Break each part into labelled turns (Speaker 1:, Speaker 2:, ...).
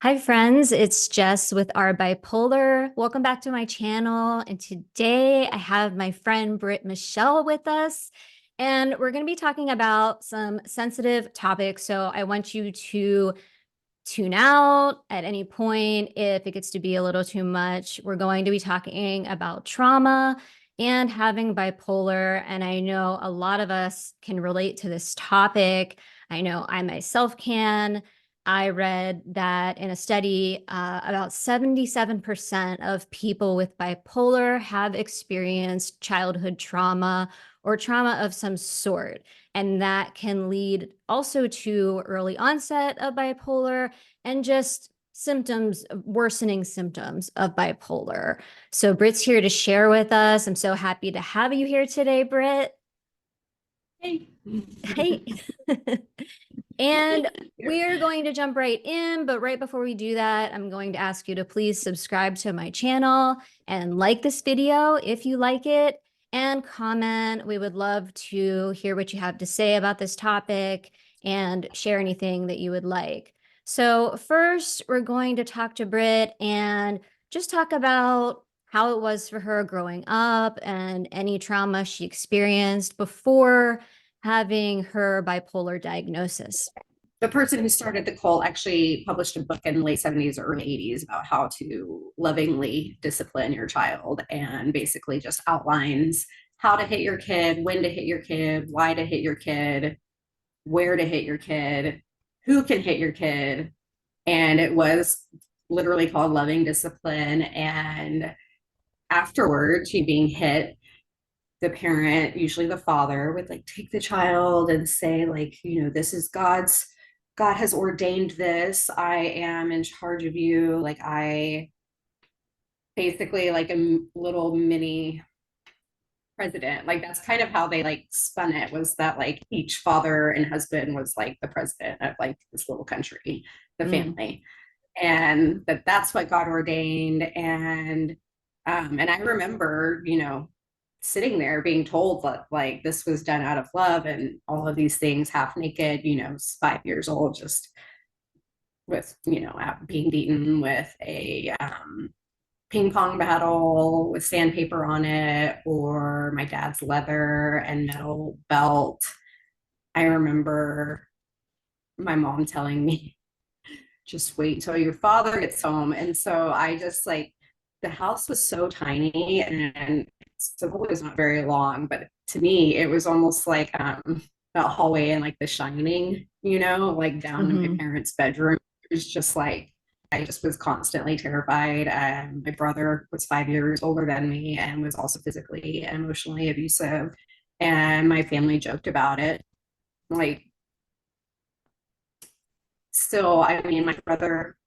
Speaker 1: Hi friends, it's Jess with our Bipolar. Welcome back to my channel. And today I have my friend Brit Michelle with us, and we're going to be talking about some sensitive topics. So I want you to tune out at any point if it gets to be a little too much. We're going to be talking about trauma and having bipolar. And I know a lot of us can relate to this topic. I know I myself can. I read that in a study, about 77% of people with bipolar have experienced childhood trauma or trauma of some sort. And that can lead also to early onset of bipolar and just symptoms, worsening symptoms of bipolar. So Britt's here to share with us. I'm so happy to have you here today, Britt.
Speaker 2: Hey.
Speaker 1: Hey. And we're going to jump right in, but right before we do that, I'm going to ask you to please subscribe to my channel and like this video if you like it, and comment. We would love to hear what you have to say about this topic and share anything that you would like. So first, we're going to talk to Britt and just talk about how it was for her growing up and any trauma she experienced before having her bipolar diagnosis.
Speaker 2: The person who started the cult actually published a book in the late 70s or early 80s about how to lovingly discipline your child, and basically just outlines how to hit your kid, when to hit your kid, why to hit your kid, where to hit your kid, who can hit your kid. And it was literally called Loving Discipline. And afterwards, she being hit, the parent, usually the father, would like take the child and say, like, this is God has ordained this. I am in charge of you. Like, I basically like a little mini president. Like, that's kind of how they like spun it, was that like each father and husband was like the president of like this little country, the
Speaker 1: Mm.
Speaker 2: family. And that's what God ordained. And I remember, sitting there being told that like this was done out of love, and all of these things, half naked, 5 years old, just with, being beaten with a ping pong battle with sandpaper on it, or my dad's leather and metal belt. I remember my mom telling me, just wait till your father gets home. And so I just like, the house was so tiny, and the hallway was not very long, but to me, it was almost like that hallway in like The Shining, like down to my
Speaker 1: Hmm.
Speaker 2: parents' bedroom. It was just like, I just was constantly terrified. My brother was 5 years older than me and was also physically and emotionally abusive. And my family joked about it. Like, still, I mean, my brother,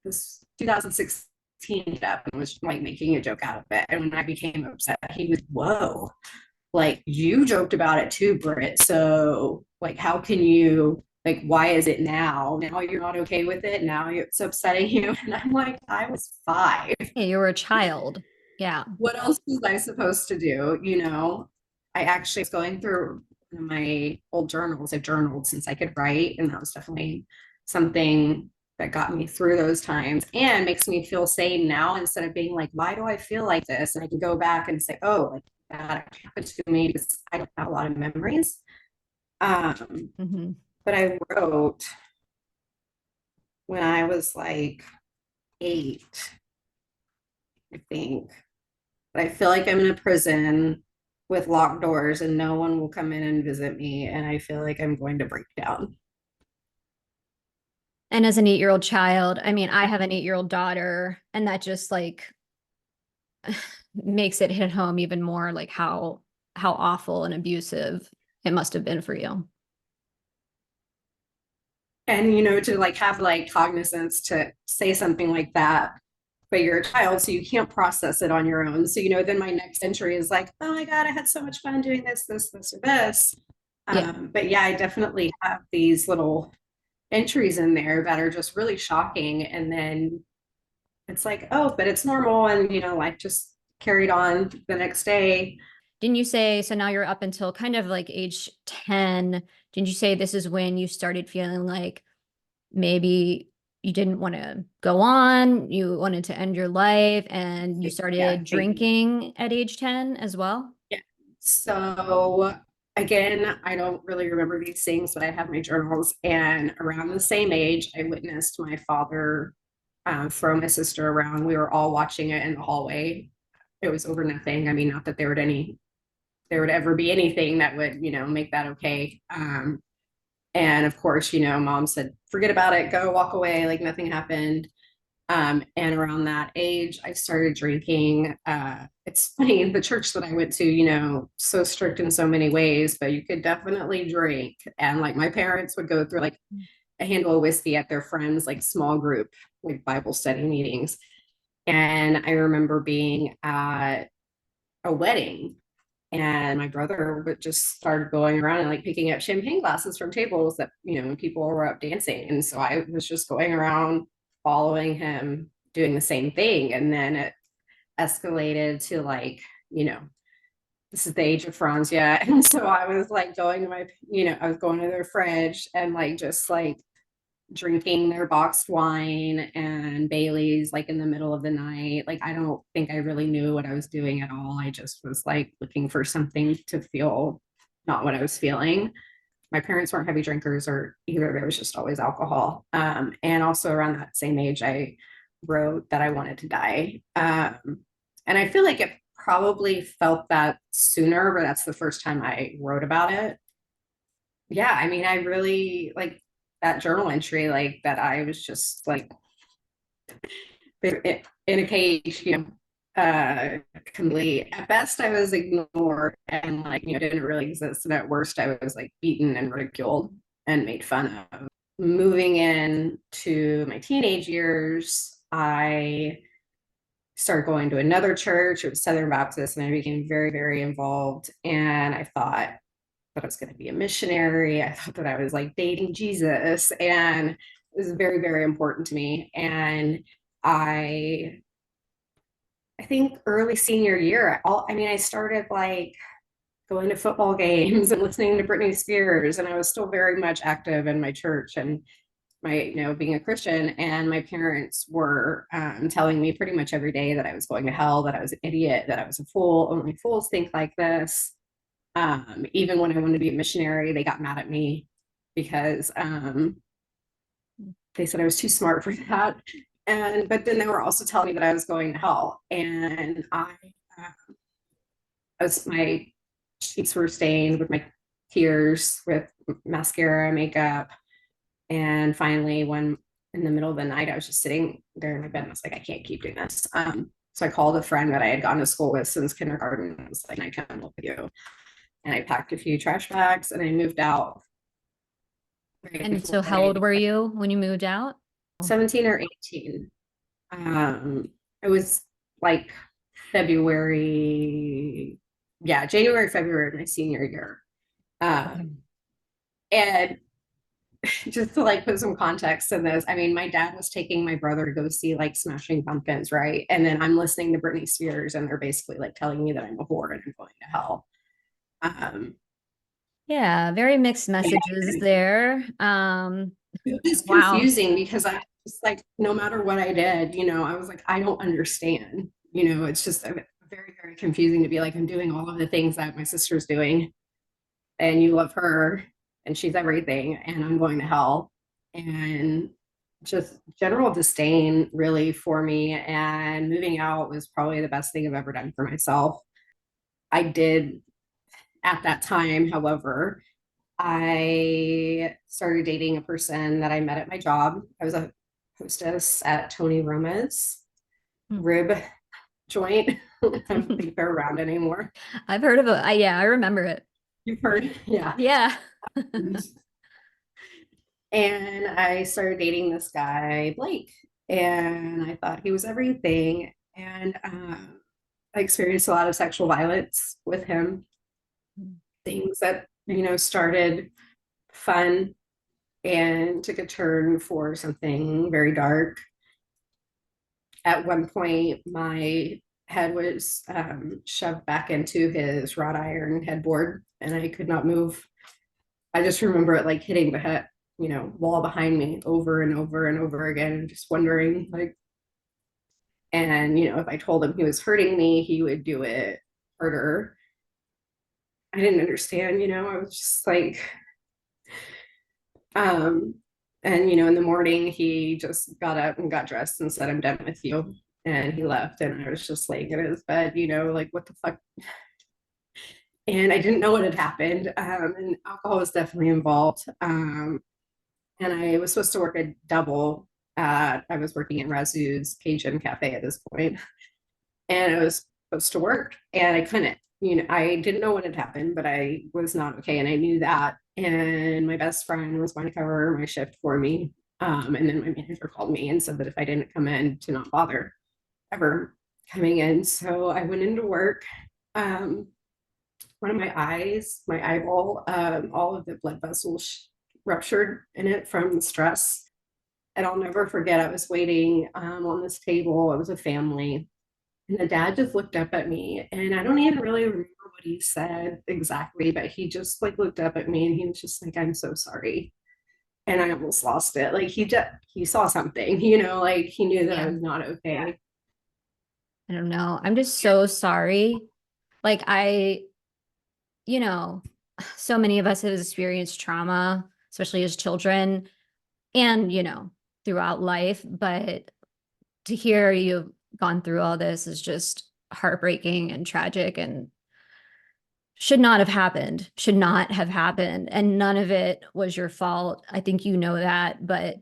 Speaker 2: this 2016 up and was like making a joke out of it. And when I became upset, he was, whoa, like you joked about it too, Brit. So like, how can you, like, why is it now you're not okay with it? Now it's upsetting you. And I'm like, I was 5.
Speaker 1: Yeah, you were a child. Yeah.
Speaker 2: What else was I supposed to do? I actually was going through one of my old journals. I've journaled since I could write, and that was definitely something that got me through those times and makes me feel sane now, instead of being like, why do I feel like this? And I can go back and say, oh, like that happened to me, because I don't have a lot of memories. Um,
Speaker 1: Hmm.
Speaker 2: but I wrote when I was like 8, I think. But I feel like I'm in a prison with locked doors and no one will come in and visit me. And I feel like I'm going to break down.
Speaker 1: And as an 8-year-old child, I mean, I have an 8-year-old daughter, and that just like makes it hit home even more, like how awful and abusive it must have been for you.
Speaker 2: And, to like have like cognizance to say something like that, but you're a child, so you can't process it on your own. So, then my next entry is like, oh my God, I had so much fun doing this, or this.
Speaker 1: Yeah.
Speaker 2: But yeah, I definitely have these little entries in there that are just really shocking. And then it's like, oh, but it's normal. And, life just carried on the next day.
Speaker 1: Didn't you say, so now you're up until kind of like age 10? Didn't you say this is when you started feeling like maybe you didn't want to go on, you wanted to end your life, and you
Speaker 2: Yeah,
Speaker 1: started
Speaker 2: thank you.
Speaker 1: drinking at age 10 as well?
Speaker 2: Yeah. So again, I don't really remember these things, but I have my journals. And around the same age, I witnessed my father throw my sister around. We were all watching it in the hallway. It was over nothing. I mean, not that there would ever be anything that would, make that okay. And of course, mom said, forget about it, go walk away, like nothing happened. And around that age, I started drinking. It's funny, the church that I went to, so strict in so many ways, but you could definitely drink. And like my parents would go through like a handle of whiskey at their friends, like small group, like Bible study meetings. And I remember being at a wedding and my brother would just start going around and like picking up champagne glasses from tables that, people were up dancing. And so I was just going around following him, doing the same thing. And then it escalated to like, this is the age of Franzia. And so I was like going to I was going to their fridge and like just like drinking their boxed wine and Bailey's like in the middle of the night. Like, I don't think I really knew what I was doing at all. I just was like looking for something to feel not what I was feeling. My parents weren't heavy drinkers or either. There was just always alcohol. And also around that same age, I wrote that I wanted to die. And I feel like it probably felt that sooner, but that's the first time I wrote about it. Yeah, I mean, I really like that journal entry, like that I was just like in a cage, completely. At best, I was ignored and like, didn't really exist. And at worst, I was like beaten and ridiculed and made fun of. Moving in to my teenage years, I started going to another church. It was Southern Baptist, and I became very, very involved. And I thought that I was going to be a missionary. I thought that I was like dating Jesus, and it was very, very important to me. And I, I think early senior year, I started like going to football games and listening to Britney Spears, and I was still very much active in my church and my, being a Christian. And my parents were telling me pretty much every day that I was going to hell, that I was an idiot, that I was a fool. Only fools think like this. Even when I wanted to be a missionary, they got mad at me because they said I was too smart for that. But then they were also telling me that I was going to hell, and my cheeks were stained with my tears, with mascara, makeup, and finally, when in the middle of the night, I was just sitting there in my bed, and I was like, I can't keep doing this. So I called a friend that I had gone to school with since kindergarten. I was like, I come live with you. And I packed a few trash bags and I moved out. Right
Speaker 1: And
Speaker 2: before
Speaker 1: so how old were you when you moved out?
Speaker 2: 17 or 18. It was like February, yeah, January, February of my senior year. And just to like put some context in this, I mean, my dad was taking my brother to go see like Smashing Pumpkins, right? And then I'm listening to Britney Spears, and they're basically like telling me that I'm a whore and I'm going to hell. Um,
Speaker 1: Yeah, very mixed messages
Speaker 2: and
Speaker 1: there.
Speaker 2: it was
Speaker 1: Wow.
Speaker 2: confusing because I was like, no matter what I did, I was like, I don't understand. It's just very, very confusing to be like, I'm doing all of the things that my sister's doing, and you love her, and she's everything, and I'm going to hell. And just general disdain really for me. And moving out was probably the best thing I've ever done for myself. I did at that time, however, I started dating a person that I met at my job. I was a hostess at Tony Roma's
Speaker 1: Hmm.
Speaker 2: rib joint. I don't think they're around anymore.
Speaker 1: I've heard of it. Yeah, I remember it.
Speaker 2: You've heard? Yeah.
Speaker 1: Yeah.
Speaker 2: And I started dating this guy, Blake, and I thought he was everything. And I experienced a lot of sexual violence with him, things that, started fun and took a turn for something very dark. At one point, my head was shoved back into his wrought iron headboard, and I could not move. I just remember it like hitting the wall behind me over and over and over again, just wondering like, and if I told him he was hurting me, he would do it harder. I didn't understand, I was just like, um, and in the morning he just got up and got dressed and said, "I'm done with you." And he left, and I was just laying in his bed, like, what the fuck? And I didn't know what had happened. And alcohol was definitely involved. And I was supposed to work a double. I was working at Razu's Cajun Cafe at this point, and I was supposed to work, and I couldn't. I didn't know what had happened, but I was not okay, and I knew that. And my best friend was going to cover my shift for me. And then my manager called me and said that if I didn't come in, to not bother ever coming in. So I went into work. Um, One of my eyes, my eyeball, all of the blood vessels ruptured in it from the stress. And I'll never forget, I was waiting on this table. It was a family. And the dad just looked up at me. And I don't even really remember what he said exactly, but he just like looked up at me and he was just like, "I'm so sorry." And I almost lost it. Like he saw something, like he knew that I
Speaker 1: Yeah.
Speaker 2: was not okay.
Speaker 1: I don't know. I'm just so sorry. Like you know, so many of us have experienced trauma, especially as children and, throughout life. But to hear you've gone through all this is just heartbreaking and tragic and should not have happened, should not have happened. And none of it was your fault. I think you know that, but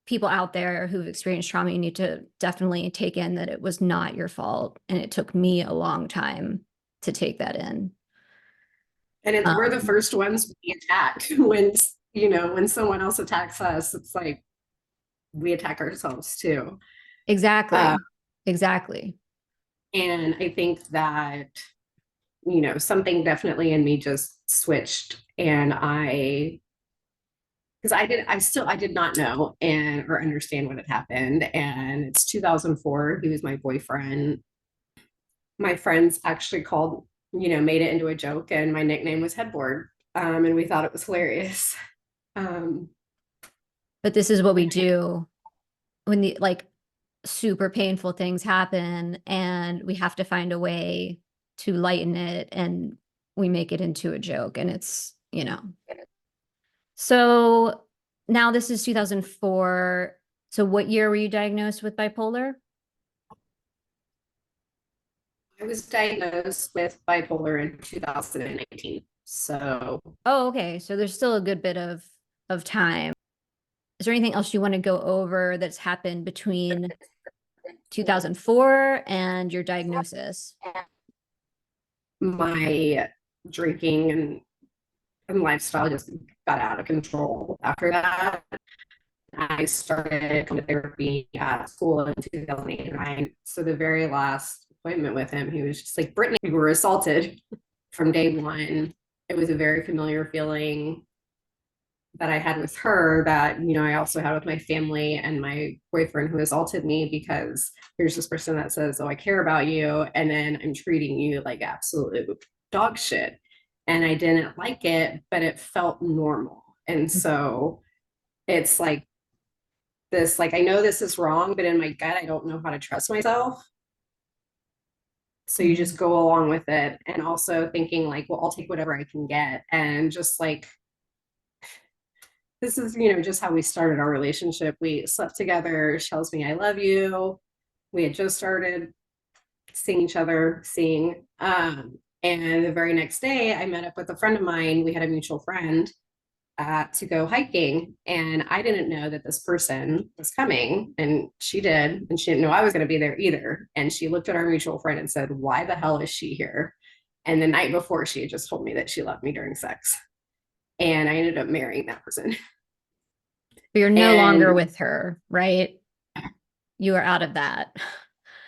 Speaker 1: people out there who've experienced trauma, you need to definitely take in that it was not your fault. And it took me a long time to take that in.
Speaker 2: And we're the
Speaker 1: Um,
Speaker 2: first ones to be attacked when someone else attacks us, it's like we attack ourselves too. Uh,
Speaker 1: exactly. Exactly.
Speaker 2: and I think that, something definitely in me just switched, and because I did not know and or understand what had happened. And it's 2004. He was my boyfriend. My friends actually made it into a joke, and my nickname was Headboard. And we thought it was hilarious. Um,
Speaker 1: But this is what we do when the like super painful things happen and we have to find a way to lighten it and we make it into a joke and it's. So now this is 2004. So what year were you diagnosed with bipolar?
Speaker 2: I was diagnosed with bipolar in 2019. So
Speaker 1: Oh, okay. So there's still a good bit of time. Is there anything else you want to go over that's happened between 2004 and your diagnosis?
Speaker 2: my drinking and lifestyle just got out of control after that. I started going to therapy at school in 2008 and 9. So the very last appointment with him, he was just like, "Brittany, we were assaulted from day one." It was a very familiar feeling that I had with her that, I also had with my family and my boyfriend who assaulted me, because here's this person that says, "Oh, I care about you." And then I'm treating you like absolute dog shit. And I didn't like it, but it felt normal. And so it's like this, like, I know this is wrong, but in my gut, I don't know how to trust myself. So you
Speaker 1: Mhm.
Speaker 2: just go along with it. And also thinking like, well, I'll take whatever I can get. And just like, this is, just how we started our relationship. We slept together. She tells me, "I love you." We had just started seeing each other, seeing. And the very next day, I met up with a friend of mine. We had a mutual friend to go hiking. And I didn't know that this person was coming. And she did. And she didn't know I was going to be there either. And she looked at our mutual friend and said, "Why the hell is she here?" And the night before, she had just told me that she loved me during sex. And I ended up marrying that person.
Speaker 1: But you're no longer
Speaker 2: And
Speaker 1: with her, right? You are out of that.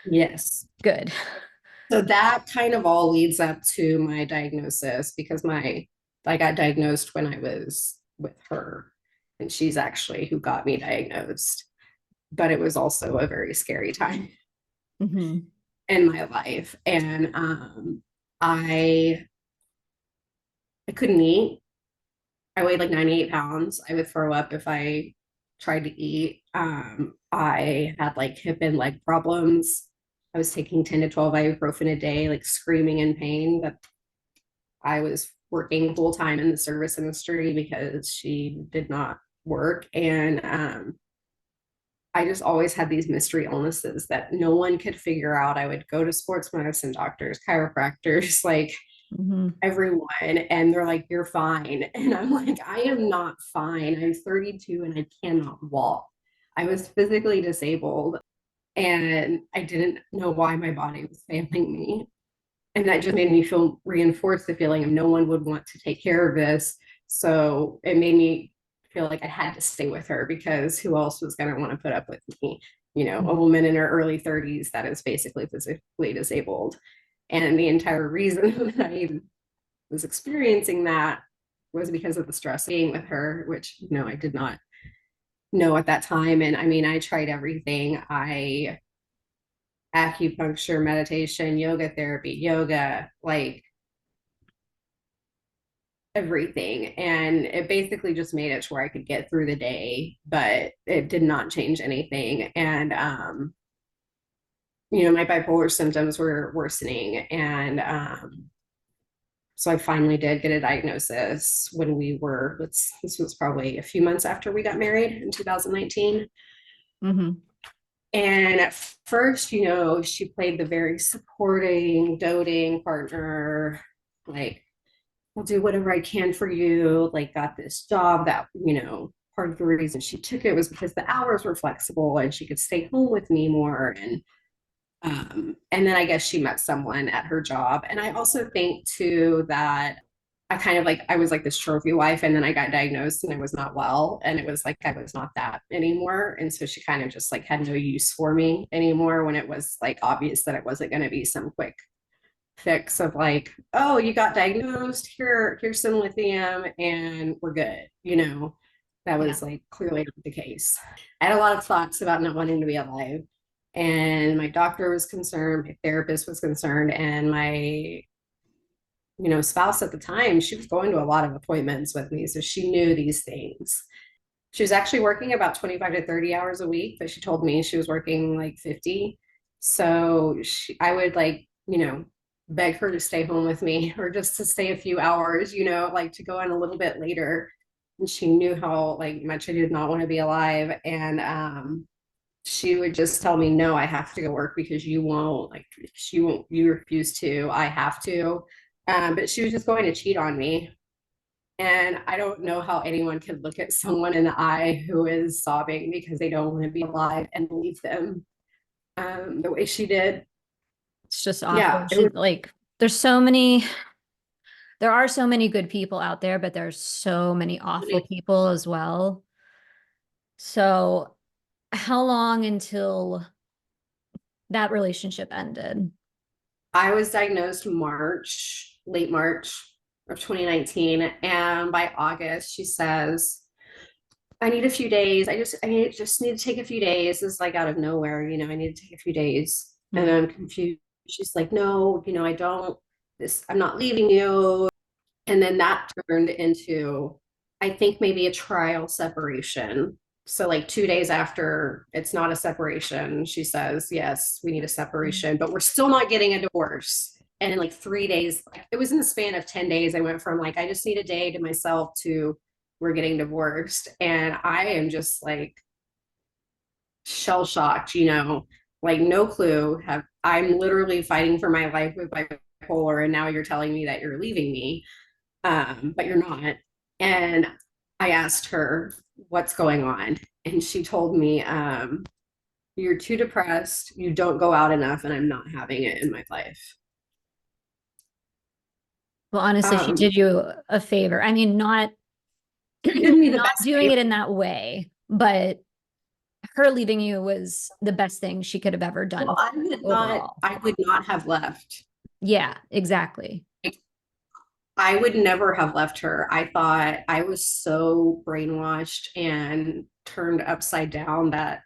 Speaker 2: yes.
Speaker 1: Good.
Speaker 2: So that kind of all leads up to my diagnosis, because I got diagnosed when I was with her, and she's actually who got me diagnosed. But it was also a very scary time
Speaker 1: Mhm.
Speaker 2: in my life. And I I couldn't eat. I weighed like 98 pounds. I would throw up if I tried to eat. I had like hip and leg problems. I was taking 10 to 12 ibuprofen a day, like screaming in pain. But I was working full time in the service industry because she did not work. And I just always had these mystery illnesses that no one could figure out. I would go to sports medicine doctors, chiropractors, like
Speaker 1: Mhm.
Speaker 2: everyone, and they're like, "You're fine." And I'm like, "I am not fine. I'm 32 and I cannot walk." I was physically disabled and I didn't know why my body was failing me. And that just made me feel reinforced the feeling of no one would want to take care of this. So it made me feel like I had to stay with her because who else was going to want to put up with me? You know, a
Speaker 1: Mhm.
Speaker 2: woman in her early 30s that is basically physically disabled. And the entire reason that I was experiencing that was because of the stress being with her, which, you know, I did not know at that time. And I mean, I tried everything. I acupuncture, meditation, yoga therapy, yoga, like everything. And it basically just made it to where I could get through the day, but it did not change anything. And you know, my bipolar symptoms were worsening. And so I finally did get a diagnosis when we were, this was probably a few months after we got married in 2019.
Speaker 1: Mhm.
Speaker 2: And at first, you know, she played the very supporting, doting partner, like, I'll do whatever I can for you, like, got this job that, you know, part of the reason she took it was because the hours were flexible and she could stay home with me more. And then I guess she met someone at her job. And I also think too that I kind of like I was like this trophy wife, and then I got diagnosed and I was not well, and it was like I was not that anymore. And so she kind of just like had no use for me anymore when it was like obvious that it wasn't going to be some quick fix of like, oh, you got diagnosed, here's some lithium and we're good, you know. That
Speaker 1: Yeah.
Speaker 2: was like clearly not the case. I had a lot of thoughts about not wanting to be alive. And my doctor was concerned, my therapist was concerned, and my, you know, spouse at the time, she was going to a lot of appointments with me. So she knew these things. She was actually working about 25 to 30 hours a week, but she told me she was working like 50. So I would like, you know, beg her to stay home with me or just to stay a few hours, you know, like to go in a little bit later. And she knew how like much I did not want to be alive. And she would just tell me, no, I have to go work because you won't, like, she won't, you refuse to, I have to. But she was just going to cheat on me. And I don't know how anyone could look at someone in the eye who is sobbing because they don't want to be alive and leave them the way she did.
Speaker 1: It's just
Speaker 2: Yeah,
Speaker 1: awful.
Speaker 2: it was
Speaker 1: Should like there's so many there are so many good people out there, but there's so many awful
Speaker 2: funny.
Speaker 1: people as well. So, how long until that relationship ended?
Speaker 2: I was diagnosed March, late March of 2019. And by August, she says, I need a few days. Just need to take a few days. It's like out of nowhere, you know, I need to take a few days. And
Speaker 1: Mhm.
Speaker 2: I'm confused. She's like, no, you know, I don't, I'm not leaving you. And then that turned into, I think, maybe a trial separation. So, like 2 days after it's not a separation, she says, yes, we need a separation, but we're still not getting a divorce. And in like 3 days, like, it was in the span of 10 days, I went from like, I just need a day to myself to we're getting divorced. And I am just like shell shocked, you know, like no clue. I'm literally fighting for my life with bipolar, and now you're telling me that you're leaving me, but you're not. And I asked her, what's going on? And she told me, you're too depressed, you don't go out enough, and I'm not having it in my life.
Speaker 1: Well, honestly, she
Speaker 2: Um,
Speaker 1: did you a favor. I mean, not
Speaker 2: she did me the
Speaker 1: not
Speaker 2: best
Speaker 1: doing
Speaker 2: favor.
Speaker 1: it in that way, but her leaving you was the best thing she could have ever
Speaker 2: Well,
Speaker 1: done for you overall.
Speaker 2: I would not have left.
Speaker 1: Yeah, exactly.
Speaker 2: I would never have left her. I thought I was so brainwashed and turned upside down that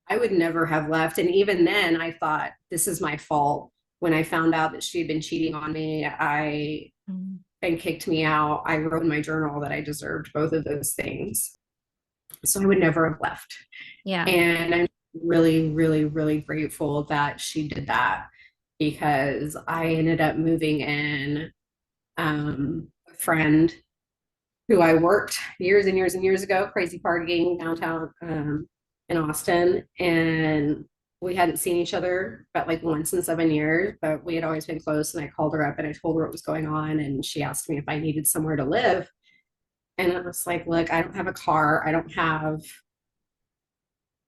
Speaker 2: I would never have left. And even then, I thought, this is my fault. When I found out that she had been cheating on me, I
Speaker 1: Mm.
Speaker 2: and kicked me out, I wrote in my journal that I deserved both of those things. So I would never have left.
Speaker 1: Yeah.
Speaker 2: And I'm really, really, really grateful that she did that because I ended up moving in a friend who I worked years and years and years ago, crazy partying downtown in Austin. And we hadn't seen each other but like once in 7 years, but we had always been close. And I called her up and I told her what was going on. And she asked me if I needed somewhere to live. And I was like, look, I don't have a car. I don't have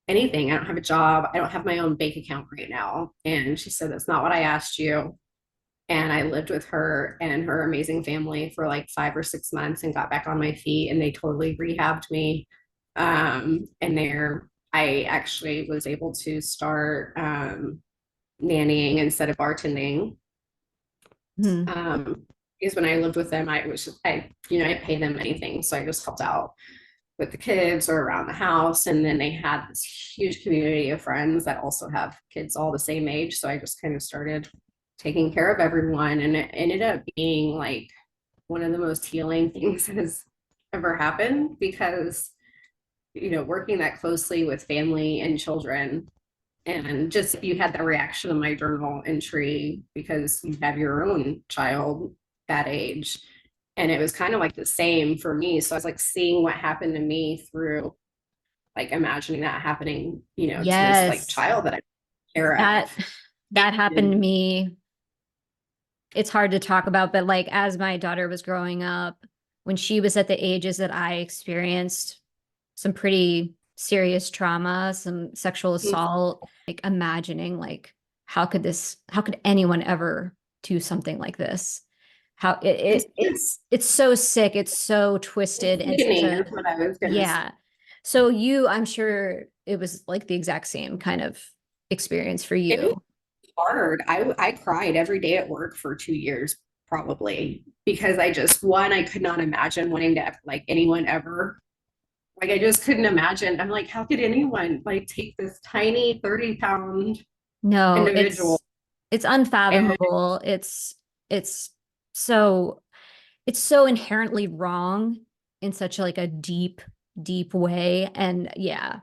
Speaker 2: anything. I don't have a job. I don't have my own bank account right now. And she said, that's not what I asked you. And I lived with her and her amazing family for like 5 or 6 months and got back on my feet, and they totally rehabbed me. And there I actually was able to start nannying instead of bartending.
Speaker 1: Hmm.
Speaker 2: Because when I lived with them, I didn't pay them anything. So I just helped out with the kids or around the house. And then they had this huge community of friends that also have kids all the same age. So I just kind of started taking care of everyone. And it ended up being like one of the most healing things that has ever happened because, working that closely with family and children. And just you had the reaction of my journal entry because you have your own child that age. And it was kind of like the same for me. So I was like seeing what happened to me through like imagining that happening, to this like
Speaker 1: Yes.
Speaker 2: child that I care of.
Speaker 1: That happened to me. It's hard to talk about, but like as my daughter was growing up, when she was at the ages that I experienced some pretty serious trauma, some sexual assault, like imagining like how could anyone ever do something like this? How
Speaker 2: It's it's
Speaker 1: it's so sick, it's so
Speaker 2: it's
Speaker 1: twisted and such
Speaker 2: sickening
Speaker 1: a
Speaker 2: is what I was gonna say.
Speaker 1: yeah. So you, I'm sure it was like the exact same kind of experience for
Speaker 2: It was
Speaker 1: you.
Speaker 2: hard. I cried every day at work for 2 years, probably, because I could not imagine wanting to like anyone ever. Like I just couldn't imagine. I'm like, how could anyone like take this tiny 30-pound
Speaker 1: No,
Speaker 2: individual
Speaker 1: it's
Speaker 2: and
Speaker 1: unfathomable. It's so it's so inherently wrong in such like a deep way. And yeah.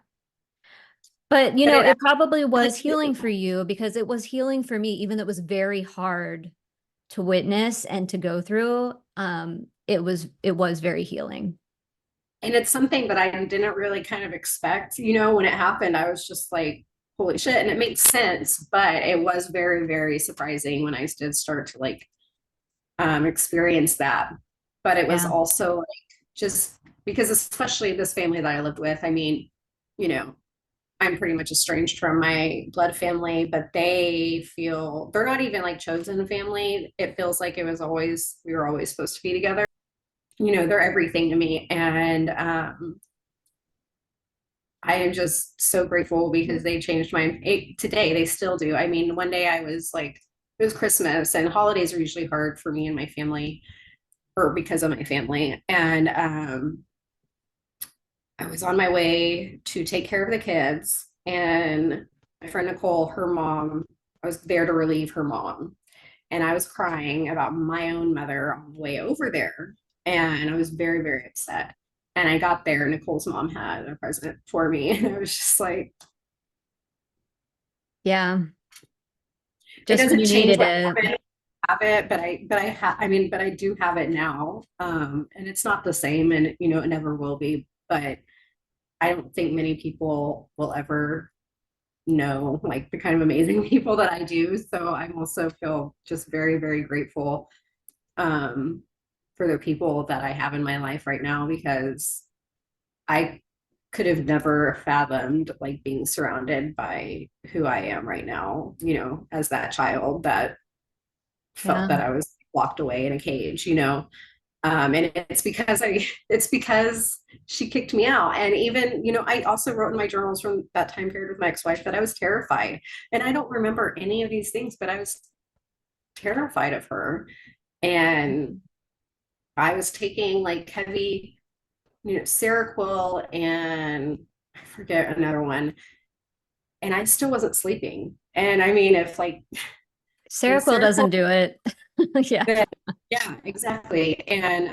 Speaker 1: But
Speaker 2: but it
Speaker 1: it probably
Speaker 2: really
Speaker 1: was healing for you because it was healing for me, even though it was very hard to witness and to go through. It was very healing.
Speaker 2: and it's something that I didn't really kind of expect, when it happened. I was just like, holy shit. And it made sense, but it was very, very surprising when I did start to like experience that. But it was
Speaker 1: Yeah.
Speaker 2: also like just because, especially this family that I lived with, I mean, you know, I'm pretty much estranged from my blood family, but they're not even like chosen family. It feels like we were always supposed to be together. They're everything to me. And I am just so grateful because they changed today. They still do. I mean, one day I was like, it was Christmas and holidays are usually hard for me and my family or because of my family. And I was on my way to take care of the kids, and my friend Nicole, her mom, I was there to relieve her mom. And I was crying about my own mother on the way over there. And I was very, very upset. And I got there, Nicole's mom had a present for me. And I was just like,
Speaker 1: Yeah.
Speaker 2: it
Speaker 1: Just when
Speaker 2: doesn't
Speaker 1: you
Speaker 2: change
Speaker 1: needed
Speaker 2: what
Speaker 1: it.
Speaker 2: happened. Have it, but I do have it now. And it's not the same, and it never will be. But I don't think many people will ever know like the kind of amazing people that I do. So I'm also feel just very, very grateful um, for the people that I have in my life right now because I could have never fathomed like being surrounded by who I am right now, as that child that felt
Speaker 1: Yeah.
Speaker 2: that I was locked away in a cage. And it's because she kicked me out. And even, I also wrote in my journals from that time period with my ex-wife that I was terrified. And I don't remember any of these things, but I was terrified of her. And I was taking like heavy, Seroquel and I forget another one. And I still wasn't sleeping. And I mean, if like, if
Speaker 1: Seroquel
Speaker 2: Seroquel
Speaker 1: doesn't do it. Yeah.
Speaker 2: Yeah, exactly. And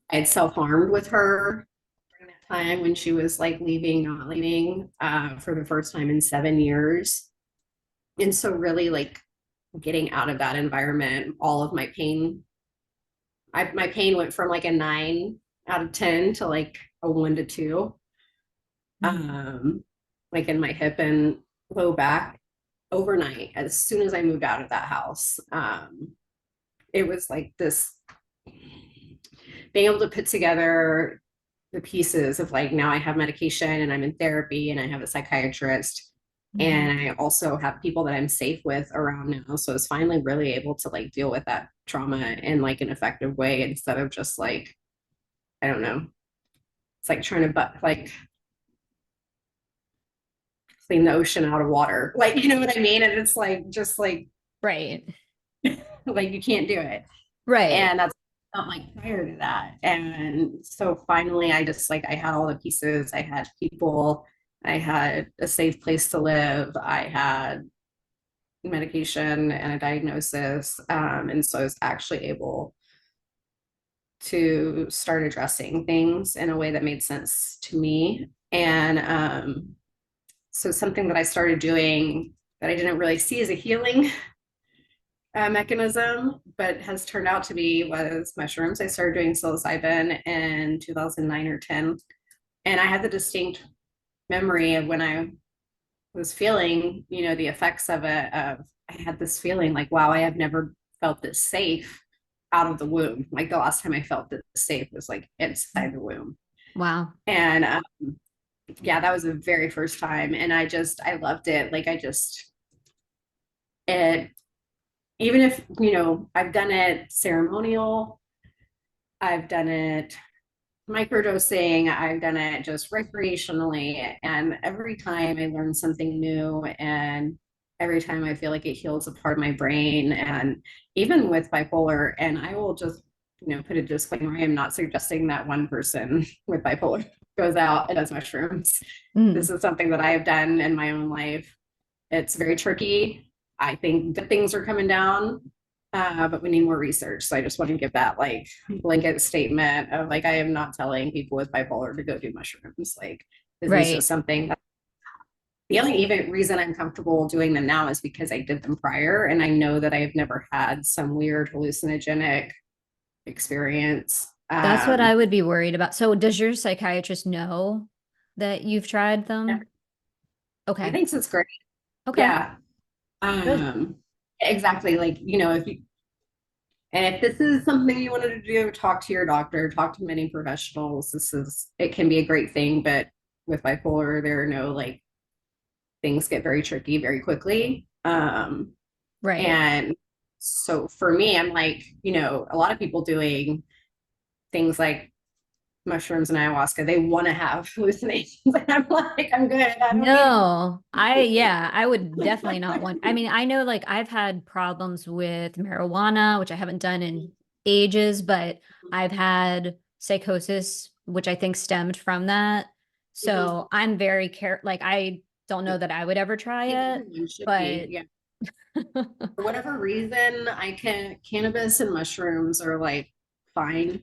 Speaker 2: I had self-harmed with her during that time when she was like leaving, not leaving, for the first time in 7 years. And so really like getting out of that environment, all of my pain, my pain went from like a 9 out of 10 to like a 1 to 2.
Speaker 1: Mhm.
Speaker 2: Um, like in my hip and low back overnight, as soon as I moved out of that house. It was like this being able to put together the pieces of like now I have medication and I'm in therapy and I have a psychiatrist
Speaker 1: Mhm.
Speaker 2: and I also have people that I'm safe with around now. So I was finally really able to like deal with that trauma in like an effective way instead of just like, I don't know, it's like trying to like clean the ocean out of water. Like, you know what I mean? And it's like just
Speaker 1: Right.
Speaker 2: like you can't do it.
Speaker 1: Right.
Speaker 2: And that's not like prior to that. And so finally I just like I had all the pieces. I had people, I had a safe place to live, I had medication and a diagnosis. And so I was actually able to start addressing things in a way that made sense to me. And so something that I started doing that I didn't really see as a healing mechanism, but has turned out to be was mushrooms. I started doing psilocybin in 2009 or 10. And I had the distinct memory of when I was feeling, you know, the effects of it. I had this feeling like, wow, I have never felt this safe out of the womb. Like the last time I felt this safe was like inside the womb.
Speaker 1: Wow.
Speaker 2: And yeah, that was the very first time. And I loved it. Like it, even if, you know, I've done it ceremonial, I've done it microdosing, I've done it just recreationally. And every time I learn something new, and every time I feel like it heals a part of my brain. And even with bipolar, and I will just, you know, put a disclaimer, I am not suggesting that one person with bipolar goes out and does mushrooms. This
Speaker 1: Mm.
Speaker 2: is something that I have done in my own life. It's very tricky. I think that things are coming down, but we need more research. So I just want to give that like blanket statement of like, I am not telling people with bipolar to go do mushrooms. Like, this is
Speaker 1: Right.
Speaker 2: just something that the only even reason I'm comfortable doing them now is because I did them prior and I know that I've never had some weird hallucinogenic experience.
Speaker 1: That's what I would be worried about. So does your psychiatrist know that you've tried
Speaker 2: Yeah,
Speaker 1: them?
Speaker 2: he
Speaker 1: Okay.
Speaker 2: thinks it's great.
Speaker 1: Okay.
Speaker 2: Yeah.
Speaker 1: Good.
Speaker 2: Um, exactly. Like, you know, if you, and if this is something you wanted to do, talk to your doctor, talk to many professionals. It can be a great thing, but with bipolar, there are no like things get very tricky very quickly.
Speaker 1: Right.
Speaker 2: And so for me, I'm like, you know, a lot of people doing things like mushrooms and ayahuasca, they want to have hallucinations. And I'm like, I'm good. I don't need
Speaker 1: No, yeah, I would definitely not want. I mean, I know like I've had problems with marijuana, which I haven't done in ages, but I've had psychosis, which I think stemmed from that. So I'm very like I don't know that I would ever
Speaker 2: I think
Speaker 1: try it,
Speaker 2: everyone should be.
Speaker 1: but
Speaker 2: Yeah. For whatever reason, I can cannabis and mushrooms are like fine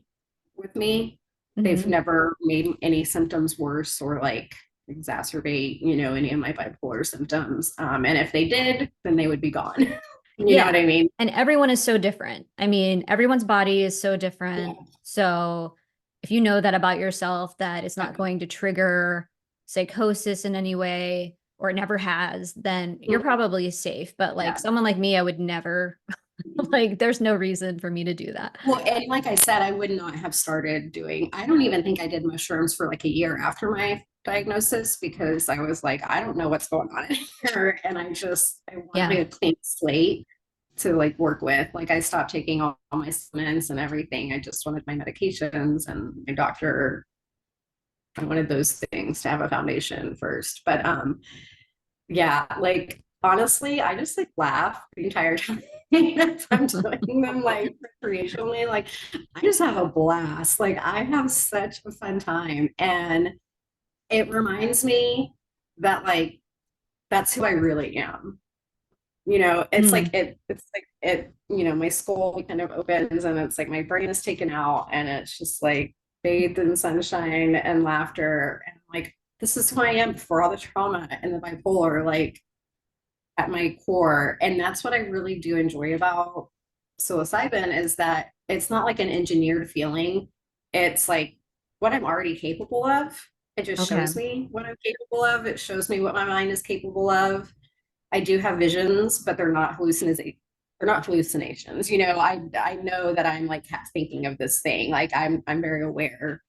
Speaker 2: with me. They've
Speaker 1: Mhm.
Speaker 2: never made any symptoms worse or like exacerbate, you know, any of my bipolar symptoms. And if they did, then they would be gone. You know what
Speaker 1: Yeah.
Speaker 2: I mean?
Speaker 1: And everyone is so different. I mean, everyone's body is so different.
Speaker 2: Yeah.
Speaker 1: So if you know that about yourself, that it's not
Speaker 2: Yeah.
Speaker 1: going to trigger psychosis in any way, or it never has, then you're probably safe. But like
Speaker 2: Yeah.
Speaker 1: someone like me, I would never, like, there's no reason for me to do that.
Speaker 2: Well, and like I said, I would not have started doing, I don't even think I did mushrooms for like a year after my diagnosis because I was like, I don't know what's going on in here. And I wanted
Speaker 1: Yeah.
Speaker 2: a clean slate to like work with. Like I stopped taking all my supplements and everything. I just wanted my medications and my doctor. I wanted those things to have a foundation first. But yeah, like honestly, I just like laugh the entire time if I'm doing them like recreationally. Like I just have a blast. Like I have such a fun time. And it reminds me that like that's who I really am. It's like
Speaker 1: Mm.
Speaker 2: my skull kind of opens and it's like my brain is taken out and it's just like bathed in sunshine and laughter. And like, this is who I am for all the trauma and the bipolar, like at my core. And that's what I really do enjoy about psilocybin is that it's not like an engineered feeling. It's like what I'm already capable of. It just
Speaker 1: Okay.
Speaker 2: shows me what I'm capable of. It shows me what my mind is capable of. I do have visions, but they're not hallucinations. They're not hallucinations. I know that I'm like thinking of this thing. Like I'm very aware.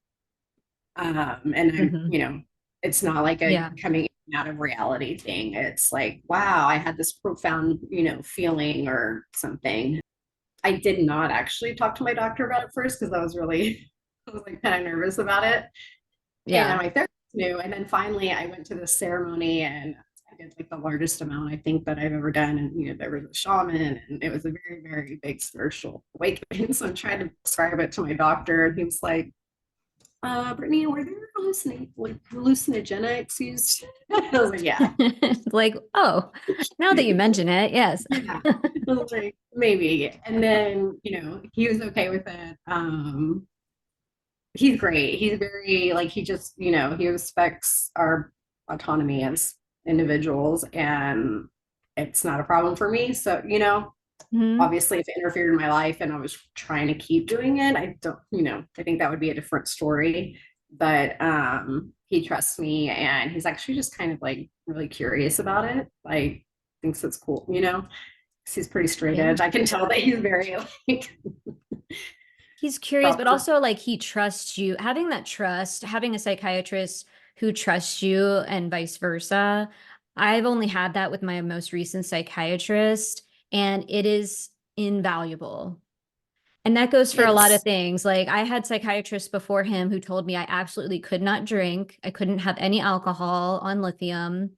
Speaker 2: And I'm,
Speaker 1: Hmm.
Speaker 2: it's not like a
Speaker 1: Yeah.
Speaker 2: coming out of reality thing. It's like, wow, I had this profound, feeling or something. I did not actually talk to my doctor about it first because I was really, I was like kind of nervous about it. And
Speaker 1: Yeah.
Speaker 2: my therapist knew. And then finally I went to this ceremony and I did like the largest amount I think that I've ever done. And there was a shaman and it was a very, very big spiritual awakening. So I'm trying to describe it to my doctor and he was like, Brittany, were there hallucinogenics used? I was like, yeah.
Speaker 1: Like, oh, now that you mention it, yes.
Speaker 2: Yeah. I was like, maybe. And then, he was okay with it. He's great. He's very like he just, he respects our autonomy as individuals and it's not a problem for me. So,
Speaker 1: Hmm.
Speaker 2: obviously if it interfered in my life and I was trying to keep doing it, I don't, I think that would be a different story. But he trusts me and he's actually just kind of like really curious about it. Like thinks it's cool, 'cause he's pretty straight
Speaker 1: Yeah.
Speaker 2: edge. I can tell that he's very like
Speaker 1: He's curious, but
Speaker 2: proper.
Speaker 1: also like he trusts you. Having that trust, having a psychiatrist who trusts you and vice versa. I've only had that with my most recent psychiatrist, and it is invaluable. And that goes for a lot of
Speaker 2: It's
Speaker 1: things. Like I had psychiatrists before him who told me I absolutely could not drink. I couldn't have any alcohol on lithium.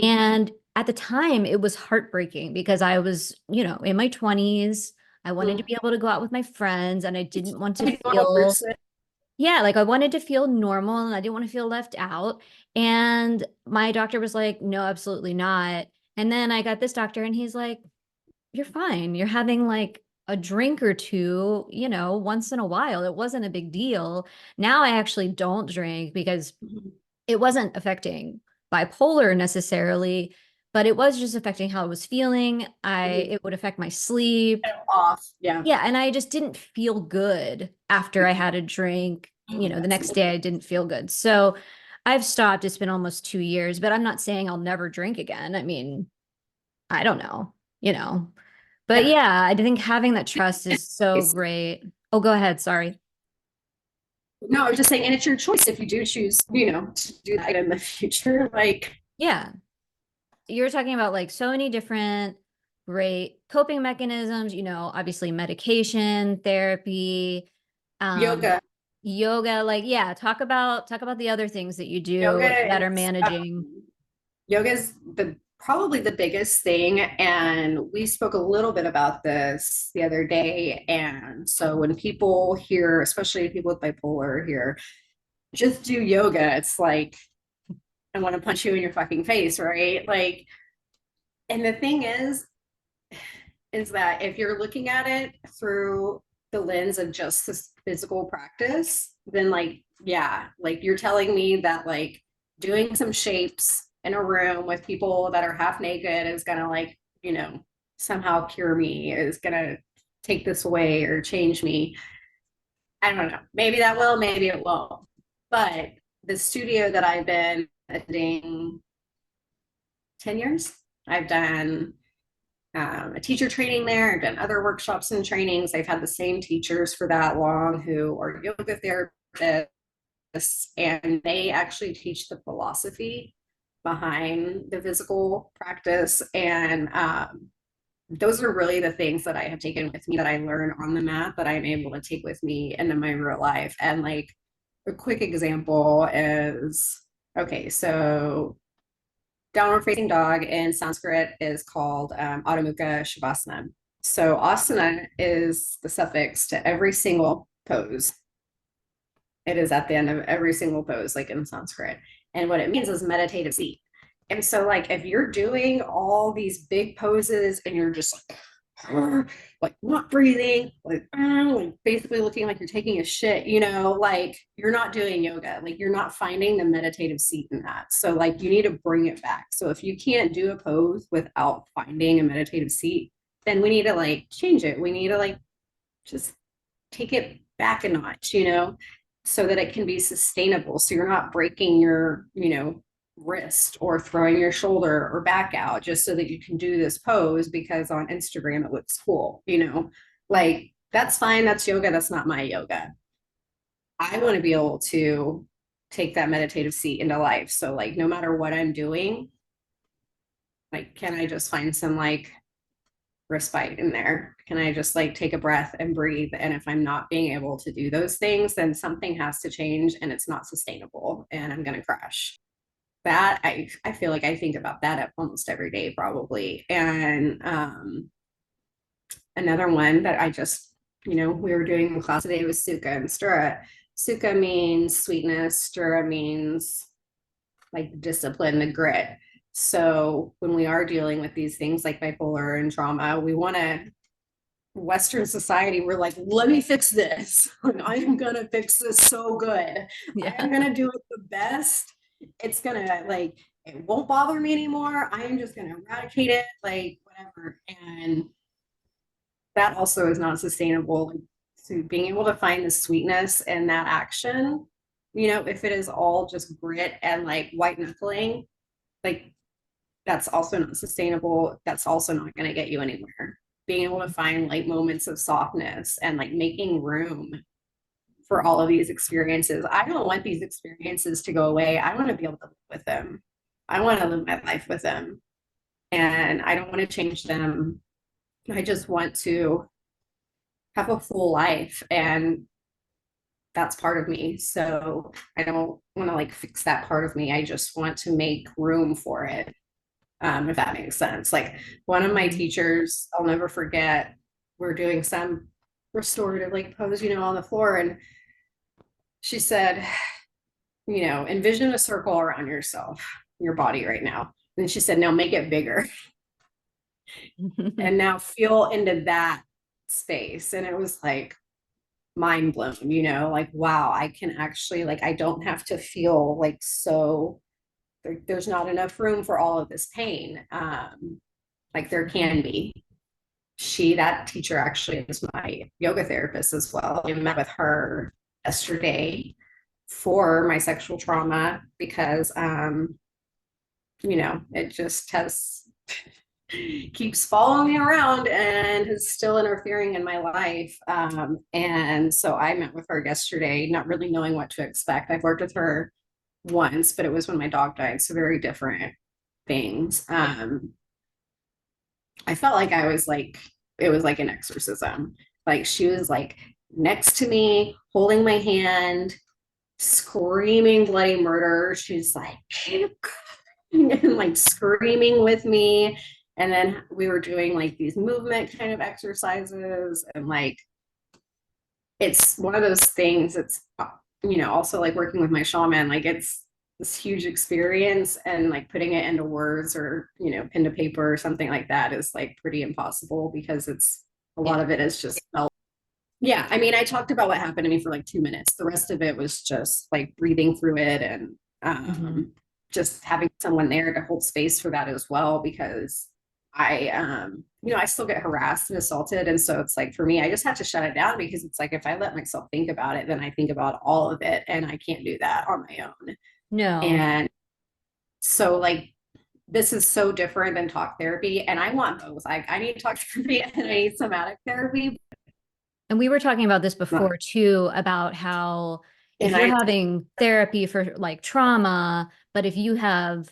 Speaker 1: And at the time, it was heartbreaking because I was, in my 20s. I wanted to be able to go out with my friends and I didn't want to
Speaker 2: a normal
Speaker 1: feel,
Speaker 2: person.
Speaker 1: yeah, like I wanted to feel normal and I didn't want to feel left out. And my doctor was like, no, absolutely not. And then I got this doctor and he's like, you're fine. You're having like a drink or two, once in a while. It wasn't a big deal. Now I actually don't drink because it wasn't affecting bipolar necessarily, but it was just affecting how I was feeling. It would affect my sleep.
Speaker 2: Off. Yeah.
Speaker 1: Yeah, and I just didn't feel good after I had a drink. The
Speaker 2: That's
Speaker 1: next day I didn't feel good. So I've stopped. It's been almost 2 years, but I'm not saying I'll never drink again. I mean, I don't know, you know. But
Speaker 2: yeah.
Speaker 1: yeah, I think having that trust is so great. Oh, go ahead. Sorry.
Speaker 2: No, I was just saying, and it's your choice if you do choose, to do that in the future. Like
Speaker 1: Yeah. You're talking about like so many different great coping mechanisms, obviously medication, therapy, um,
Speaker 2: yoga.
Speaker 1: yoga, like yeah, talk about the other things that you do
Speaker 2: Yoga
Speaker 1: that are
Speaker 2: is
Speaker 1: managing.
Speaker 2: yoga is the probably the biggest thing, and we spoke a little bit about this the other day. And so when people hear, especially people with bipolar, hear just do yoga, it's like I want to punch you in your fucking face, right? Like, and the thing is that if you're looking at it through the lens of just this physical practice, then like, yeah, like you're telling me that like doing some shapes in a room with people that are half naked is gonna like, somehow cure me, is gonna take this away or change me. I don't know. Maybe that will, maybe it won't. But the studio that I've been attending 10 years, I've done a teacher training there. I've done other workshops and trainings. I've had the same teachers for that long who are yoga therapists, and they actually teach the philosophy behind the physical practice. And those are really the things that I have taken with me that I learn on the mat that I'm able to take with me into my real life. And like a quick example is okay, so downward facing dog in Sanskrit is called Adho Mukha Shavasana. So asana is the suffix to every single pose. It is at the end of every single pose, like in Sanskrit. And what it means is meditative seat. And so, like, if you're doing all these big poses and you're just like not breathing, like basically looking like you're taking a shit, like you're not doing yoga. Like, you're not finding the meditative seat in that. So, like, you need to bring it back. So, if you can't do a pose without finding a meditative seat, then we need to like change it. We need to like just take it back a notch, so that it can be sustainable. So you're not breaking your, wrist or throwing your shoulder or back out just so that you can do this pose because on Instagram it looks cool, like that's fine. That's yoga. That's not my yoga. I want to be able to take that meditative seat into life. So like no matter what I'm doing, like can I just find some like respite in there? Can I just like take a breath and breathe? And if I'm not being able to do those things, then something has to change and it's not sustainable and I'm going to crash. That I feel like I think about that almost every day probably. And another one that I just, we were doing in class today was Sukha and Stura. Sukha means sweetness, Stura means like discipline, the grit. So when we are dealing with these things like bipolar and trauma, we want to Western society, we're like, let me fix this. I'm gonna fix this so good.
Speaker 1: Yeah.
Speaker 2: I'm gonna do it the best. It's gonna like it won't bother me anymore. I am just gonna eradicate it, like whatever. And that also is not sustainable. So being able to find the sweetness in that action, if it is all just grit and like white knuckling, like that's also not sustainable. That's also not going to get you anywhere. Being able to find like moments of softness and like making room for all of these experiences. I don't want these experiences to go away. I want to be able to live with them. I want to live my life with them. And I don't want to change them. I just want to have a full life. And that's part of me. So I don't want to like fix that part of me. I just want to make room for it. If that makes sense. Like one of my teachers, I'll never forget, we're doing some restorative like pose, on the floor. And she said, envision a circle around yourself, your body right now. And she said, now make it bigger. And now feel into that space. And it was like mind blown, like, wow, I can actually, like, I don't have to feel like so there's not enough room for all of this pain. Like there can be. That teacher actually is my yoga therapist as well. I met with her yesterday for my sexual trauma because, it just has keeps following me around and is still interfering in my life. And so I met with her yesterday, not really knowing what to expect. I've worked with her once, but it was when my dog died. So very different things. I felt like it was like an exorcism. Like she was like next to me, holding my hand, screaming bloody murder. She's like, and like screaming with me. And then we were doing like these movement kind of exercises. And like, it's one of those things that's, also like working with my shaman, like it's this huge experience and like putting it into words or, pen to paper or something like that is like pretty impossible because it's a lot of it is just felt. Yeah. I mean, I talked about what happened to me for like 2 minutes. The rest of it was just like breathing through it and just having someone there to hold space for that as well, because I still get harassed and assaulted. And so it's like, for me, I just have to shut it down because it's like, if I let myself think about it, then I think about all of it and I can't do that on my own.
Speaker 1: No.
Speaker 2: And so like, this is so different than talk therapy. And I want both. I need talk therapy and I need somatic therapy.
Speaker 1: And we were talking about this before too, about how if you're having therapy for like trauma, but if you have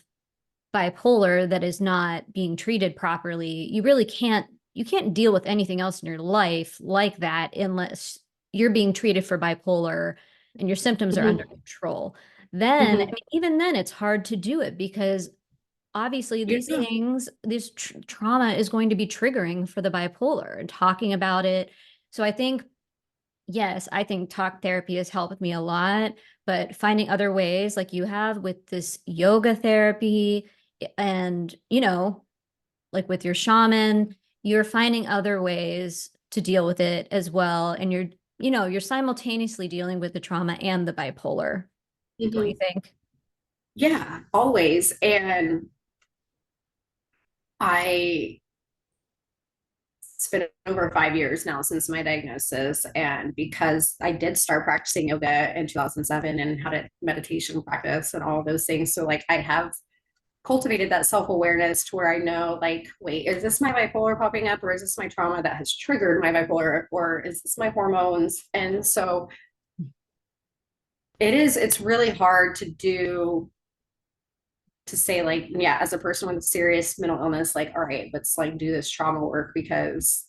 Speaker 1: bipolar that is not being treated properly, you can't deal with anything else in your life like that unless you're being treated for bipolar and your symptoms are under control. Then, I mean, even then, it's hard to do it because obviously these things, this trauma is going to be triggering for the bipolar and talking about it. So I think, yes, I think talk therapy has helped me a lot, but finding other ways like you have with this yoga therapy And, like with your shaman, you're finding other ways to deal with it as well. And you're simultaneously dealing with the trauma and the bipolar, don't you
Speaker 2: Mhm.
Speaker 1: think?
Speaker 2: Yeah, always. And I it's been over 5 years now since my diagnosis. And because I did start practicing yoga in 2007 and had a meditation practice and all of those things. So, like, I have cultivated that self awareness to where I know, like, wait, is this my bipolar popping up, or is this my trauma that has triggered my bipolar, or is this my hormones? And so it's really hard to say, like, yeah, as a person with serious mental illness, like, all right, let's like do this trauma work, because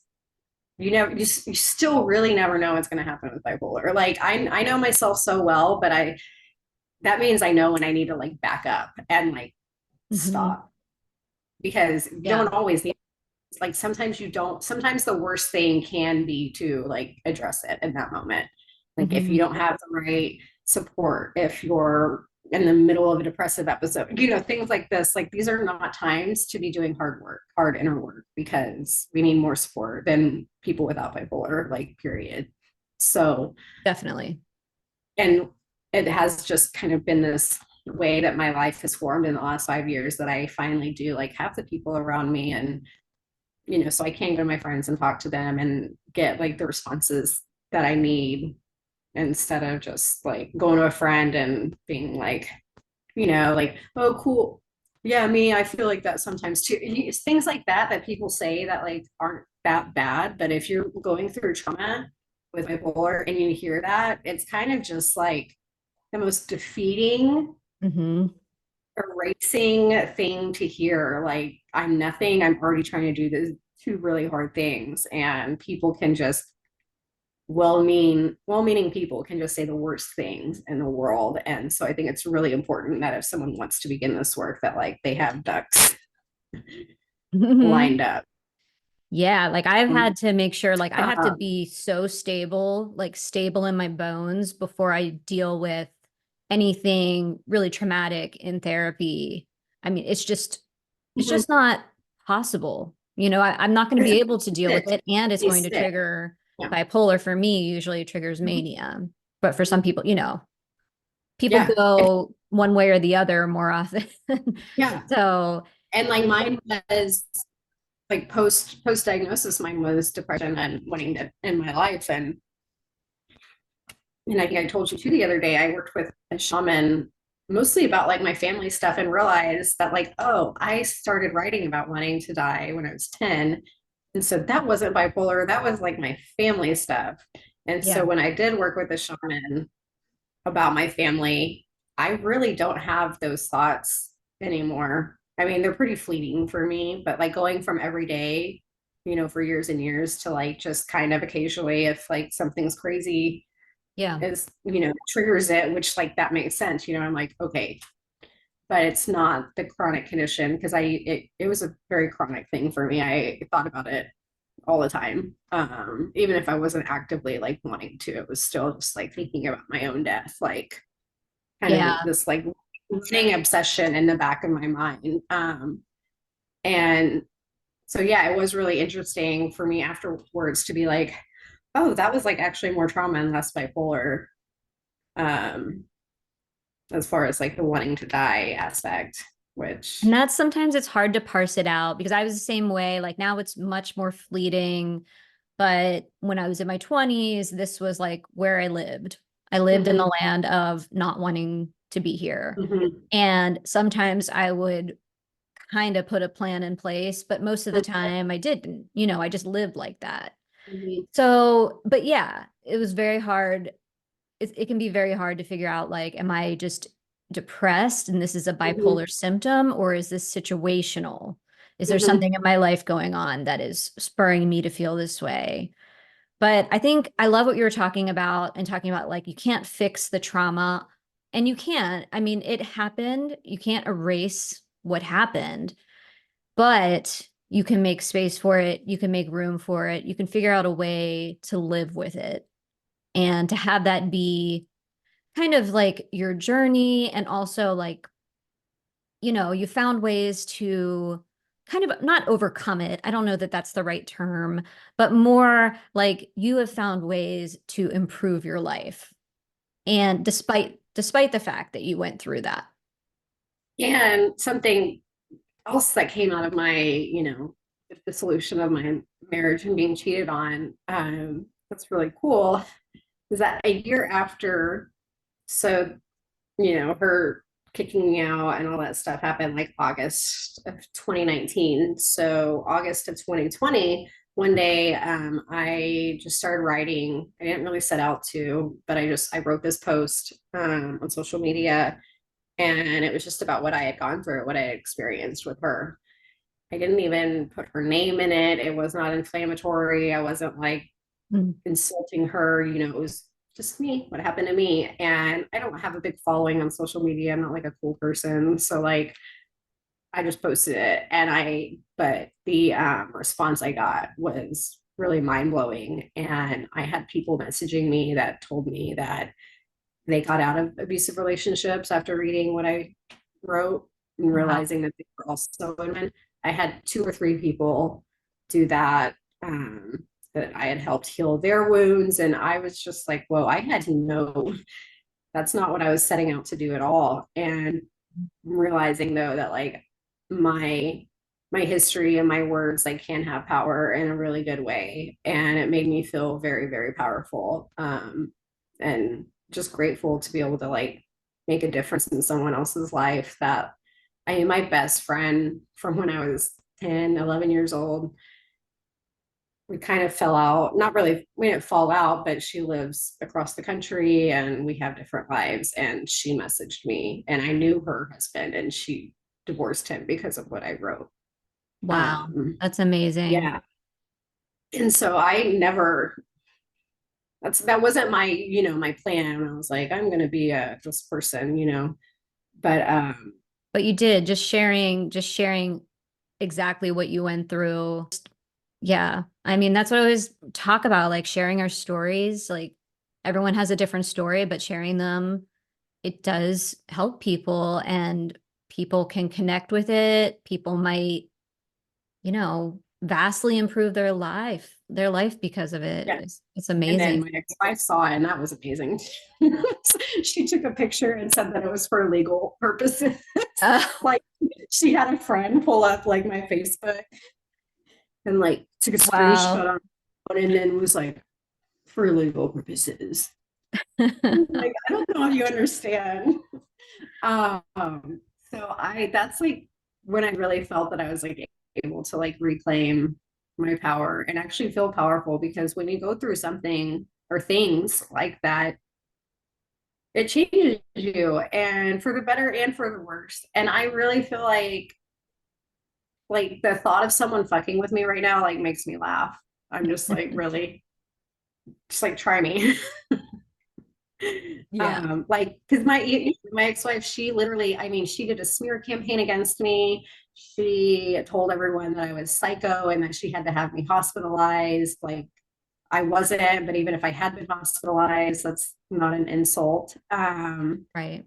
Speaker 2: you still really never know what's going to happen with bipolar. Like, I know myself so well, but that means I know when I need to like back up and like
Speaker 1: Hmm.
Speaker 2: stop, because you
Speaker 1: Yeah.
Speaker 2: don't always need, like, sometimes you don't, sometimes the worst thing can be to like address it in that moment. Like, if you
Speaker 1: Hmm.
Speaker 2: don't have the right support, if you're in the middle of a depressive episode, things like this, like, these are not times to be doing hard inner work, because we need more support than people without bipolar, like, period. So,
Speaker 1: Definitely.
Speaker 2: and it has just kind of been this way that my life has formed in the last 5 years, that I finally do like have the people around me, and so I can go to my friends and talk to them and get like the responses that I need, instead of just like going to a friend and being like, like, oh, cool. Yeah, me, I feel like that sometimes too. It's things like that people say that like aren't that bad. But if you're going through trauma with bipolar and you hear that, it's kind of just like the most defeating,
Speaker 1: Hmm.
Speaker 2: erasing thing to hear. Like, I'm nothing. I'm already trying to do this two really hard things, and people can just well-meaning people can just say the worst things in the world. And so I think it's really important that if someone wants to begin this work, that like they have ducks
Speaker 1: Hmm.
Speaker 2: lined up.
Speaker 1: Yeah, like I've
Speaker 2: Um,
Speaker 1: had to make sure, like I have to
Speaker 2: um,
Speaker 1: be so stable, like stable in my bones before I deal with anything really traumatic in therapy. I mean, it's
Speaker 2: mhm.
Speaker 1: just not possible. I'm not going to
Speaker 2: It's
Speaker 1: be able to deal with
Speaker 2: sick.
Speaker 1: it, and it's going
Speaker 2: It's
Speaker 1: to
Speaker 2: sick.
Speaker 1: trigger
Speaker 2: Yeah.
Speaker 1: bipolar for me, usually it triggers
Speaker 2: Mhm.
Speaker 1: mania. But for some people, people
Speaker 2: Yeah. And
Speaker 1: go one way or the other more often.
Speaker 2: yeah.
Speaker 1: So,
Speaker 2: And like mine was like post diagnosis, mine was depression and wanting to end my life. And I think I told you too the other day, I worked with a shaman mostly about like my family stuff, and realized that, like, oh, I started writing about wanting to die when I was 10. And so that wasn't bipolar, that was like my family stuff. And so
Speaker 1: yeah.
Speaker 2: when I did work with a shaman about my family, I really don't have those thoughts anymore. I mean, they're pretty fleeting for me, but like going from every day, for years and years, to like just kind of occasionally, if like something's crazy
Speaker 1: Yeah.
Speaker 2: is, triggers it, which like that makes sense, I'm like, okay, but it's not the chronic condition, because it was a very chronic thing for me. I thought about it all the time. Even if I wasn't actively like wanting to, it was still just like thinking about my own death, like kind of
Speaker 1: Yeah.
Speaker 2: this like running obsession in the back of my mind. And so yeah, it was really interesting for me afterwards to be like, oh, that was like actually more trauma and less bipolar. Um, as far as like the wanting to die aspect,
Speaker 1: And
Speaker 2: which
Speaker 1: that's sometimes it's hard to parse it out because I was the same way. Like now it's much more fleeting. But when I was in my 20s, this was like where I lived. I lived in
Speaker 2: mhm,
Speaker 1: the land of not wanting to be here.
Speaker 2: mhm,
Speaker 1: And sometimes I would kind of put a plan in place, but most of the time I didn't. I just lived like that.
Speaker 2: mhm,
Speaker 1: So, but yeah, it was very hard. It can be very hard to figure out, like, am I just depressed and this is a
Speaker 2: mhm,
Speaker 1: bipolar symptom, or is this situational? Is there something
Speaker 2: mhm,
Speaker 1: in my life going on that is spurring me to feel this way? But I think I love what you were talking about and talking about, like, you can't fix the trauma, and you can't. I mean, it happened. You can't erase what happened, but you can make space for it. You can make room for it. You can figure out a way to live with it and to have that be kind of like your journey and also like you found ways to kind of not overcome it. I don't know that that's the right term, but more like you have found ways to improve your life. And despite the fact that you went through that.
Speaker 2: And something else that came out of my, the solution of my marriage and being cheated on, that's really cool, is that a year after, so, her kicking me out and all that stuff happened like August of 2019. So August of 2020, one day, I just started writing. I didn't really set out to, but I wrote this post on social media, and it was just about what I had gone through, what I had experienced with her. I didn't even put her name in it. It was not inflammatory. I wasn't like
Speaker 1: Mm.
Speaker 2: insulting her. It was just me, what happened to me. And I don't have a big following on social media. I'm not like a cool person. So like I just posted it, but the response I got was really mind blowing. And I had people messaging me that told me that they got out of abusive relationships after reading what I wrote and
Speaker 1: Wow.
Speaker 2: realizing that they were also women. I had two or three people do that, that I had helped heal their wounds. And I was just like, whoa, I had to know that's not what I was setting out to do at all. And realizing though that like my my history and my words like can have power in a really good way. And it made me feel very, very powerful. And just grateful to be able to like make a difference in someone else's life. That I mean, my best friend from when I was 10, 11 years old, we kind of fell out. Not really, we didn't fall out, but she lives across the country and we have different lives. And she messaged me, and I knew her husband, and she divorced him because of what I wrote.
Speaker 1: Wow.
Speaker 2: Um,
Speaker 1: That's amazing.
Speaker 2: yeah. And so I never, that wasn't my, my plan. I was like, I'm going to be this person, but
Speaker 1: But you did just sharing exactly what you went through. Yeah. I mean, that's what I always talk about, like sharing our stories. Like everyone has a different story, but sharing them, it does help people and people can connect with it. People might, vastly improve their life because of it.
Speaker 2: yeah.
Speaker 1: It's
Speaker 2: And then
Speaker 1: amazing.
Speaker 2: my ex-wife saw it, and that was amazing. She took a picture and said that it was for legal purposes.
Speaker 1: Oh,
Speaker 2: Like she had a friend pull up like my Facebook and like took a
Speaker 1: wow.
Speaker 2: screenshot on phone and then was like, for legal purposes. Like, I don't know if you understand. Um, so that's like when I really felt that I was like able to like reclaim my power and actually feel powerful, because when you go through something or things like that, it changes you, and for the better and for the worse. And I really feel like the thought of someone fucking with me right now like makes me laugh. I'm just like, really, just like try me.
Speaker 1: Yeah.
Speaker 2: Like, because my ex-wife, she literally, I mean, she did a smear campaign against me. She told everyone that I was psycho and that she had to have me hospitalized. Like, I wasn't, but even if I had been hospitalized, that's not an insult.
Speaker 1: Right.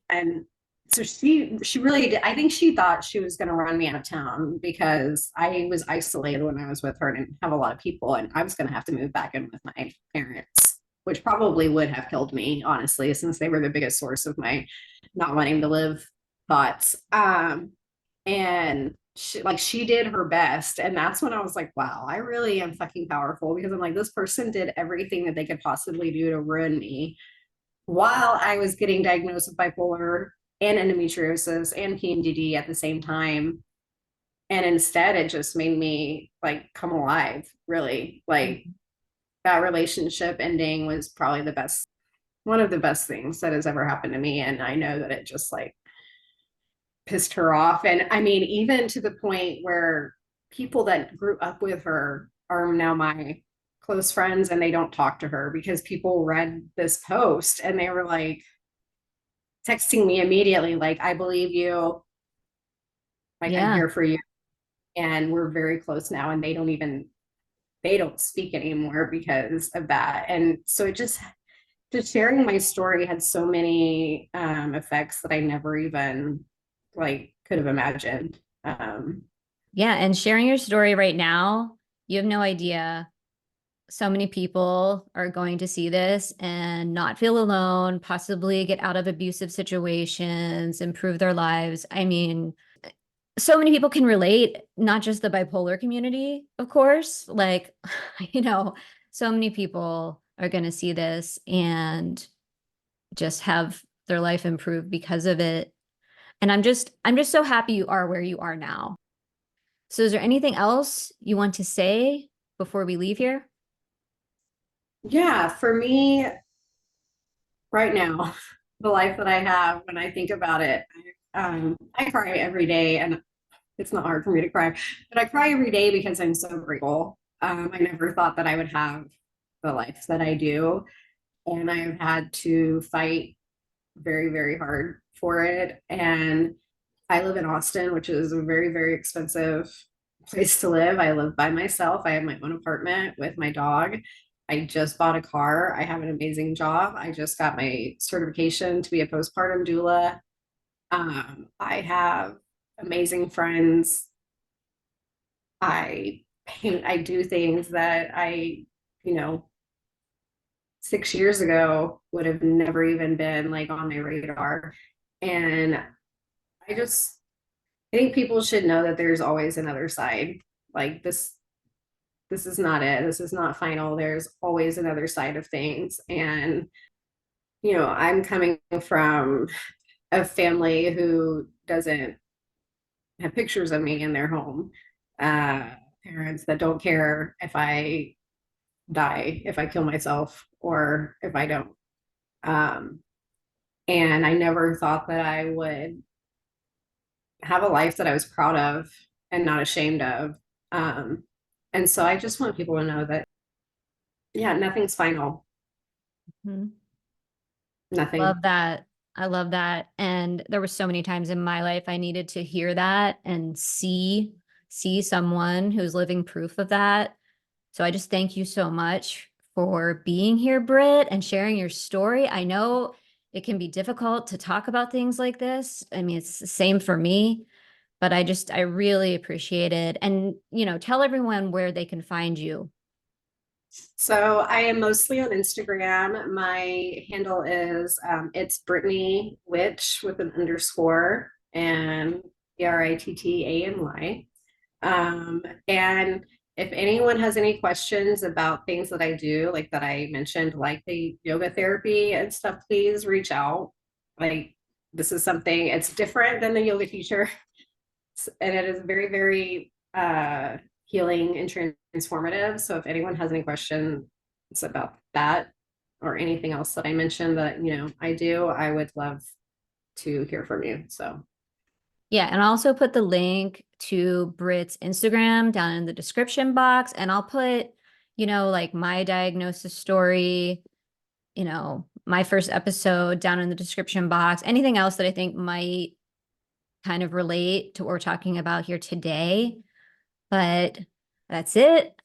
Speaker 2: And so she really did. I think she thought she was going to run me out of town because I was isolated when I was with her and didn't have a lot of people, and I was going to have to move back in with my parents, which probably would have killed me, honestly, since they were the biggest source of my not wanting to live thoughts. And she did her best, and that's when I was like, wow, I really am fucking powerful, because I'm like, this person did everything that they could possibly do to ruin me while I was getting diagnosed with bipolar and endometriosis and PMDD at the same time. And instead, it just made me like come alive, really. Like that relationship ending was probably one of the best things that has ever happened to me. And I know that it just like pissed her off. And I mean, even to the point where people that grew up with her are now my close friends, and they don't talk to her because people read this post and they were like, texting me immediately, like, I believe you, like, I'm
Speaker 1: Yeah.
Speaker 2: here for you. And we're very close now. And they don't speak anymore because of that. And so it just sharing my story had so many effects that I never even like could have imagined.
Speaker 1: Yeah, and sharing your story right now, you have no idea. So many people are going to see this and not feel alone, possibly get out of abusive situations, improve their lives. I mean, so many people can relate, not just the bipolar community, of course. Like, so many people are going to see this and just have their life improve because of it. And I'm just so happy you are where you are now. So is there anything else you want to say before we leave here?
Speaker 2: Yeah, for me right now, the life that I have, when I think about it, I cry every day, and it's not hard for me to cry, but I cry every day because I'm so grateful. I never thought that I would have the life that I do, and I've had to fight very, very hard for it. And I live in Austin, which is a very, very expensive place to live. I live by myself. I have my own apartment with my dog. I just bought a car. I have an amazing job. I just got my certification to be a postpartum doula. I have amazing friends. I paint, I do things that you know, 6 years ago would have never even been like on my radar. And I just I think people should know that there's always another side. Like this is not it. This is not final. There's always another side of things. And I'm coming from a family who doesn't have pictures of me in their home. Uh, Parents that don't care if I die, if I kill myself, or if I don't. Um, and I never thought that I would have a life that I was proud of and not ashamed of. Um, and so I just want people to know that, yeah, nothing's final.
Speaker 1: Mhm. Love
Speaker 2: Nothing.
Speaker 1: that. I love that. And there were so many times in my life I needed to hear that and see someone who's living proof of that. So I just thank you so much for being here, Britt, and sharing your story. I know it can be difficult to talk about things like this. I mean, it's the same for me, but I really appreciate it. And, tell everyone where they can find you.
Speaker 2: So I am mostly on Instagram. My handle is it's Brittany Witch with an underscore and BRITTANY. And if anyone has any questions about things that I do, like that I mentioned, like the yoga therapy and stuff, please reach out. Like this is something, it's different than the yoga teacher, and it is very, very healing and transformative. So if anyone has any questions about that or anything else that I mentioned that I do, I would love to hear from you. So
Speaker 1: Yeah, and I'll also put the link to Brit's Instagram down in the description box, and I'll put, like my diagnosis story, my first episode down in the description box. Anything else that I think might kind of relate to what we're talking about here today. But that's it.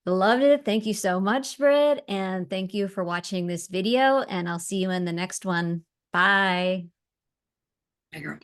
Speaker 1: Loved it. Thank you so much, Brit, and thank you for watching this video, and I'll see you in the next one. Bye.
Speaker 2: I agree.